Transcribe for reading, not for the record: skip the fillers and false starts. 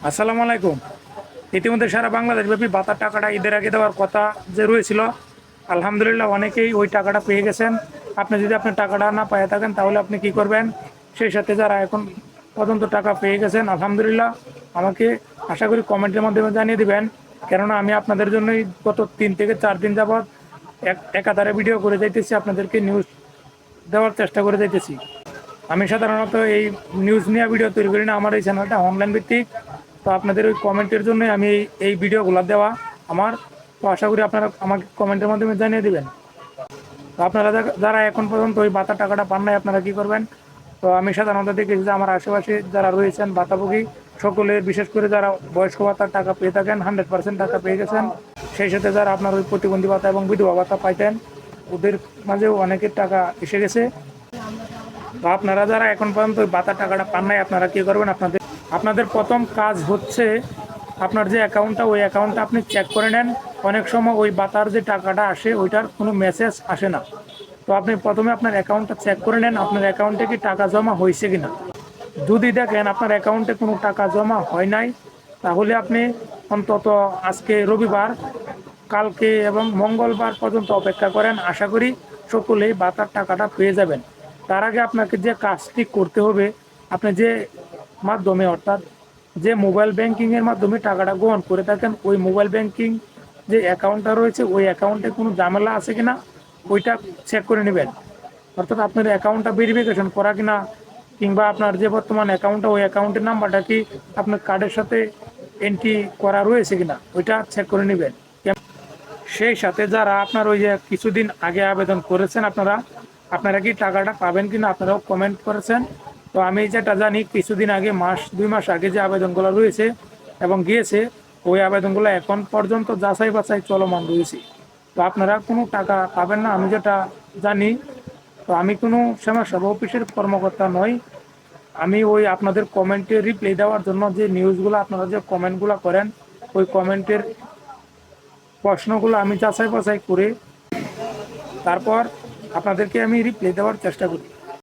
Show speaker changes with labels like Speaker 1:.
Speaker 1: আসসালামু আলাইকুম। ইতিমধ্যে সারা বাংলাদেশব্যাপী ভাতার টাকাটা ঈদের আগে দেওয়ার কথা যে রয়েছিল, আলহামদুলিল্লাহ অনেকেই ওই টাকাটা পেয়ে গেছেন। আপনি যদি আপনার টাকাটা না পেয়ে থাকেন তাহলে আপনি কি করবেন? সেই সাথে যারা এখন পর্যন্ত টাকা পেয়ে গেছেন আলহামদুলিল্লাহ, আমাকে আশা করি কমেন্টের মাধ্যমে জানিয়ে দিবেন। কেননা আমি আপনাদের জন্যই গত 3 থেকে 4 দিন যাবৎ একাধারে ভিডিও করে যাইতেছি, আপনাদেরকে নিউজ দেওয়ার চেষ্টা করে যাইতেছি। আমি সাধারণত এই নিউজ নিয়ে ভিডিও তৈরি করি না, আমার এই চ্যানেলটা অনলাইন ভিত্তিক। তো আপনাদের ওই কমেন্টের জন্যই আমি এই ভিডিওগুলো দেওয়া আমার। তো আশা করি আপনারা আমাকে কমেন্টের মাধ্যমে জানিয়ে দেবেন। তো আপনারা যারা এখন পর্যন্ত ওই ভাতার টাকাটা পান নাই, আপনারা কী করবেন? তো আমি সাধারণত দেখেছি যে আমার আশেপাশে যারা রয়েছেন ভাতাভোগী সকলে, বিশেষ করে যারা বয়স্ক ভাতার টাকা পেয়ে থাকেন 100% টাকা পেয়ে গেছেন। সেই সাথে যারা আপনার ওই প্রতিবন্ধী ভাতা এবং বিধবা ভাতা পাইতেন, ওদের মাঝেও অনেকের টাকা এসে গেছে। তো আপনারা যারা এখন পর্যন্ত ওই ভাতার টাকাটা পান নাই, আপনারা কী করবেন? আপনাদের প্রথম কাজ হচ্ছে আপনার যে অ্যাকাউন্টটা, ওই অ্যাকাউন্টটা আপনি চেক করে নেন। অনেক সময় ওই ভাতার যে টাকাটা আসে ওইটার কোনো মেসেজ আসে না। তো আপনি প্রথমে আপনার অ্যাকাউন্টটা চেক করে নেন, আপনার অ্যাকাউন্টে কি টাকা জমা হয়েছে কিনা। যদি দেখেন আপনার অ্যাকাউন্টে কোনো টাকা জমা হয় নাই, তাহলে আপনি অন্তত আজকে রবিবার, কালকে এবং মঙ্গলবার পর্যন্ত অপেক্ষা করেন। আশা করি সকলেই ভাতার টাকাটা পেয়ে যাবেন। তার আগে আপনাকে যে কাজটি করতে হবে, আপনি যে মাধ্যমে, অর্থাৎ যে মোবাইল ব্যাংকিংয়ের মাধ্যমে টাকাটা গ্রহণ করে থাকেন, ওই মোবাইল ব্যাংকিং যে অ্যাকাউন্টটা রয়েছে ওই অ্যাকাউন্টে কোনো ঝামেলা আছে কিনা ওইটা চেক করে নেবেন। অর্থাৎ আপনার অ্যাকাউন্টটা ভেরিফিকেশন করা কিনা, কিংবা আপনার যে বর্তমান অ্যাকাউন্টটা ওই অ্যাকাউন্টের নাম্বারটা কি আপনার কার্ডের সাথে এন্ট্রি করা রয়েছে কিনা ওইটা চেক করে নেবেন। সেই সাথে যারা আপনার ওই যে কিছুদিন আগে আবেদন করেছেন, আপনারা কি টাকাটা পাবেন কিনা আপনারাও কমেন্ট করেছেন। তো আমি যেটা জানি, কিছুদিন আগে 1-2 মাস আগে যে আবেদনগুলো রয়েছে এবং গিয়েছে, ওই আবেদনগুলো এখন পর্যন্ত যাচাই বাছাই চলমান রয়েছে। তো আপনারা কোনো টাকা পাবেন না, আমি যেটা জানি। তো আমি কোনো সমাজসেবা অফিসের কর্মকর্তা নই। আমি ওই আপনাদের কমেন্টে রিপ্লাই দেওয়ার জন্য যে নিউজগুলো আপনারা যে কমেন্টগুলো করেন, ওই কমেন্টের প্রশ্নগুলো আমি যাচাই বাছাই করে তারপর আপনাদেরকে আমি রিপ্লাই দেওয়ার চেষ্টা করি।